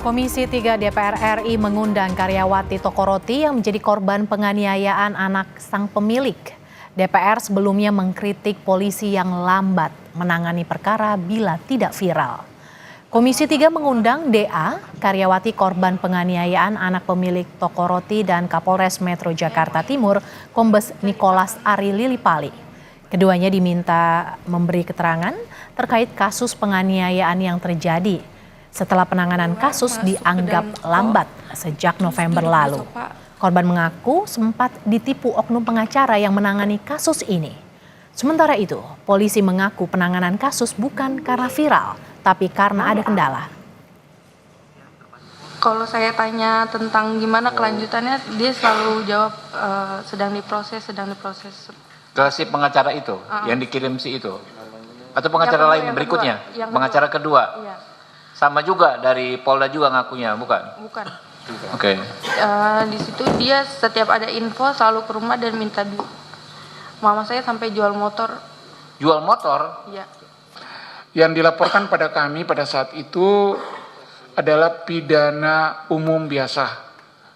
Komisi 3 DPR RI mengundang karyawati toko roti yang menjadi korban penganiayaan anak sang pemilik. DPR sebelumnya mengkritik polisi yang lambat menangani perkara bila tidak viral. Komisi 3 mengundang DA, karyawati korban penganiayaan anak pemilik toko roti dan Kapolres Metro Jakarta Timur, Kombes Nicholas Ari Lilipali. Keduanya diminta memberi keterangan terkait kasus penganiayaan yang terjadi setelah penanganan kasus dianggap lambat sejak November lalu. Korban mengaku sempat ditipu oknum pengacara yang menangani kasus ini. Sementara itu, polisi mengaku penanganan kasus bukan karena viral, tapi karena ada kendala. Kalau saya tanya tentang gimana kelanjutannya, dia selalu jawab sedang diproses. Ke si pengacara itu, yang dikirim si itu? Atau pengacara lain berikutnya? Pengacara kedua? Iya. Sama juga dari Polda juga ngakunya, bukan? Bukan. Oke. Di situ dia setiap ada info selalu ke rumah dan minta duit. Mama saya sampai jual motor. Jual motor? Iya. Yang dilaporkan pada kami pada saat itu adalah pidana umum biasa.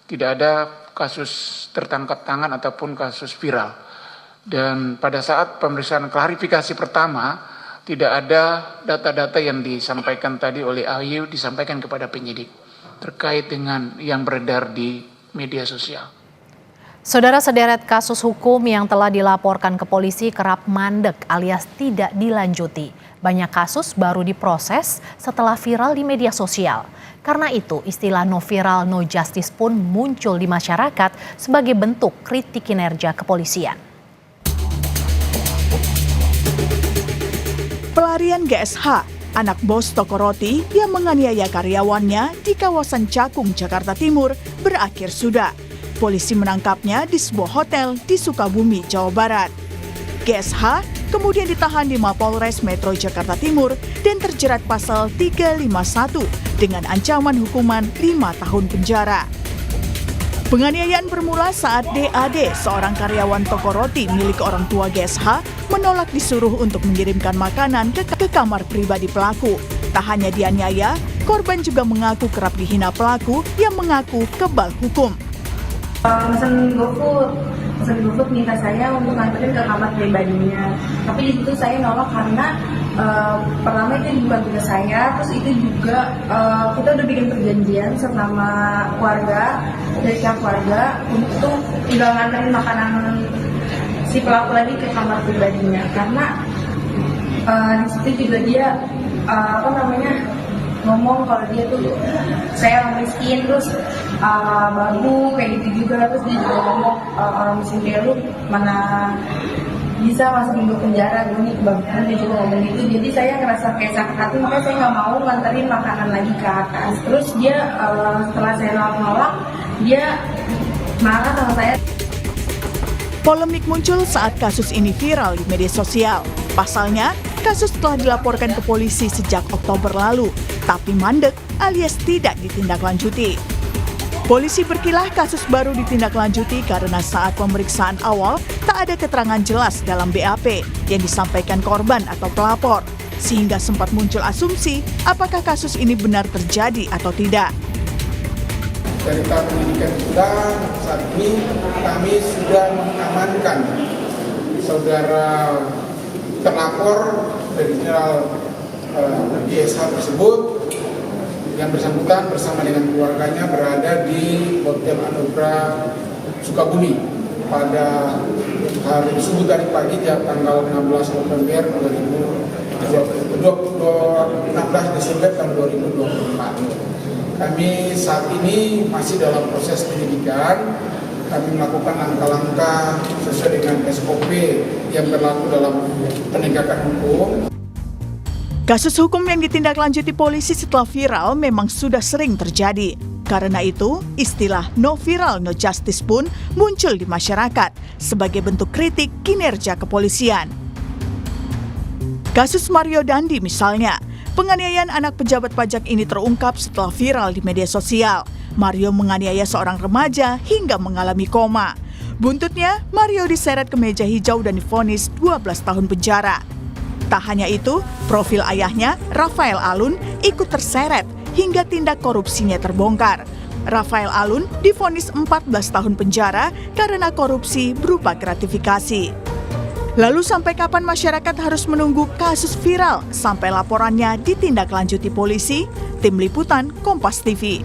Tidak ada kasus tertangkap tangan ataupun kasus viral. Dan pada saat pemeriksaan klarifikasi pertama, tidak ada data-data yang disampaikan tadi oleh Ayu disampaikan kepada penyidik terkait dengan yang beredar di media sosial. Saudara, sederet kasus hukum yang telah dilaporkan ke polisi kerap mandek alias tidak dilanjuti. Banyak kasus baru diproses setelah viral di media sosial. Karena itu, istilah no viral, no justice pun muncul di masyarakat sebagai bentuk kritik kinerja kepolisian. Pelarian GSH, anak bos toko roti yang menganiaya karyawannya di kawasan Cakung, Jakarta Timur, berakhir sudah. Polisi menangkapnya di sebuah hotel di Sukabumi, Jawa Barat. GSH kemudian ditahan di Mapolres Metro Jakarta Timur dan terjerat pasal 351 dengan ancaman hukuman 5 tahun penjara. Penganiayaan bermula saat DAD, seorang karyawan toko roti milik orang tua GSH, menolak disuruh untuk mengirimkan makanan ke kamar pribadi pelaku. Tak hanya dianiaya, korban juga mengaku kerap dihina pelaku yang mengaku kebal hukum. Pesan GoFood minta saya untuk nganterin ke kamar pribadinya. Tapi di situ saya nolak karena pertama itu bukan tugas saya, terus itu juga kita udah bikin perjanjian sama keluarga, dari pihak keluarga untuk tinggal nganterin makanan si pelaku lagi ke kamar pribadinya. Karena di situ juga dia ngomong kalau dia tuh saya orang miskin, terus babu kayak gitu juga, terus dia juga ngomong orang miskin kayak lu mana bisa masukin ke penjara gini, kebagian dia juga ngomong gitu. Jadi saya ngerasa kayak sakit hati, makanya saya nggak mau nganterin makanan lagi ke atas. Terus dia setelah saya nolak, dia marah sama saya. Polemik muncul saat kasus ini viral di media sosial. Pasalnya, kasus telah dilaporkan ke polisi sejak Oktober lalu, tapi mandek alias tidak ditindaklanjuti. Polisi berkilah kasus baru ditindaklanjuti karena saat pemeriksaan awal tak ada keterangan jelas dalam BAP yang disampaikan korban atau pelapor, sehingga sempat muncul asumsi apakah kasus ini benar terjadi atau tidak. Dari tahap penyidikan kita, saat ini kami sudah mengamankan saudara terlapor dari Jenderal GSH tersebut yang bersangkutan bersama dengan keluarganya berada di Hotel Anugrah Sukabumi pada hari subuh tadi pagi tanggal 16 November 16 Desember tahun 2024. Kami saat ini masih dalam proses penyidikan. Kami melakukan langkah-langkah sesuai dengan SOP yang berlaku dalam penegakan hukum. Kasus hukum yang ditindaklanjuti polisi setelah viral memang sudah sering terjadi. Karena itu, istilah no viral, no justice pun muncul di masyarakat sebagai bentuk kritik kinerja kepolisian. Kasus Mario Dandi misalnya, penganiayaan anak pejabat pajak ini terungkap setelah viral di media sosial. Mario menganiaya seorang remaja hingga mengalami koma. Buntutnya, Mario diseret ke meja hijau dan divonis 12 tahun penjara. Tak hanya itu, profil ayahnya, Rafael Alun, ikut terseret hingga tindak korupsinya terbongkar. Rafael Alun divonis 14 tahun penjara karena korupsi berupa gratifikasi. Lalu sampai kapan masyarakat harus menunggu kasus viral sampai laporannya ditindaklanjuti polisi? Tim Liputan Kompas TV.